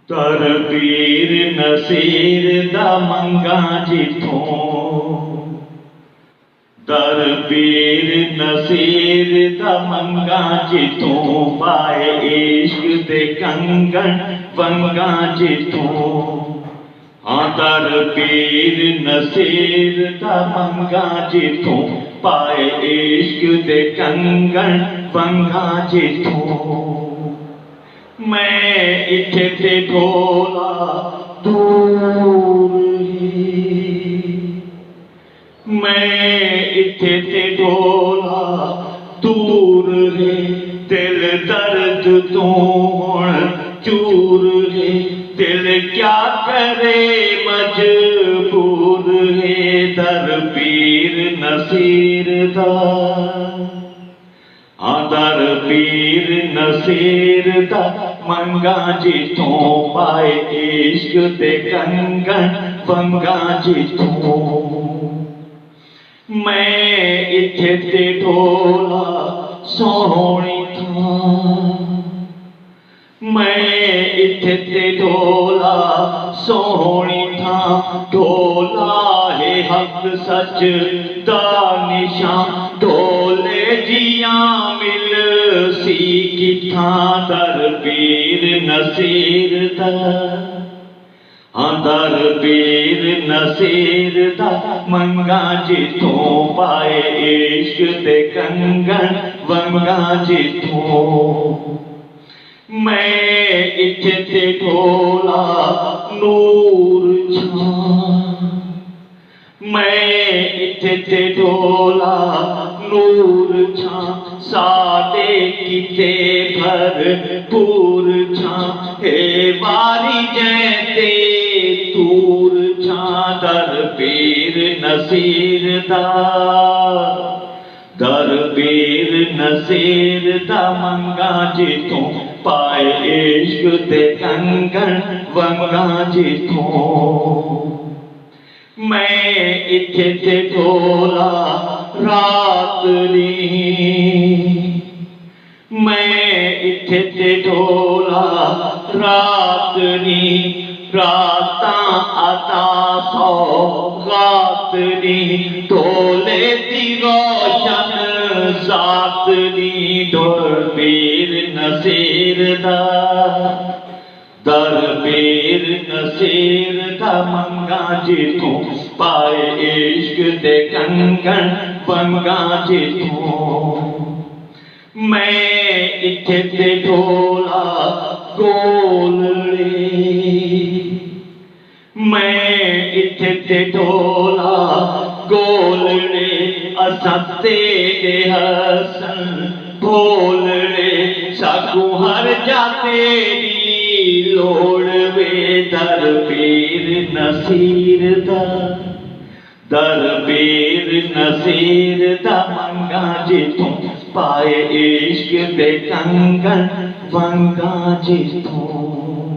तर पीर नसीर दा मंगा जिथों, दर पीर नसीर दा मंगा जिथों, पाए इश्क दे कंगन वंगा जिथों। हाँ दर पीर नसीर दा मंगा जिथों, पाए इश्क दे कंगन वंगा जिथों। मैं इत्थे ते ढोला दूर ही, मैं इत्थे ते ढोला दूर है, दिल दर्द तो हुण चूर है, दिल क्या करे मजबूर है। दर पीर नसीर दा, दर पीर नसीर दा मंगा जिथों, पाए इश्क दे कंगन वंगा जिथों। मैं इत्थे ते ढोला सोहनी थां, मैं इत्थे ते ढोला सोहनी थां, ढोला है हक सच दा निशान, ढोले जियां मिल सी किथां। दर पीर नसीर दा, दर पीर नसीर दा मंगा जिथों, पाए इश्क दे कंगन वंगा जिथों। मैं इत्थे ते ढोला नूर छां, मैं इत्थे ते ढोला नूर छां, साडे किते भरपूर छां, हे वारी जैते तूर छां। दर पीर नसीर दा, दर पीर नसीर दा मंगा जिथों, पाए इश्क दे कंगन वंगा जिथों। मैं इत्थे ते ढोला रात नी, मैं इत्थे ते ढोला रात नी, रातां आता सौगात नी, ढोले दी रोशन जात नी। दर पीर नसीर दा, दर पीर नसीर दा मंगा जिथों, पाए इश्क दे कंगन वंगा जिथों। मैं इत्थे ते ढोला गोलड़े, मैं इत्थे ते ढोला गोलड़े, असां तेरे हसन बोलड़े, साकू हर जा तेरी लोड़ वे। दर पीर नसीर दा, दर पीर नसीर दा मंगा जिथों, पाए इश्क दे कंगन वंगा जिथों।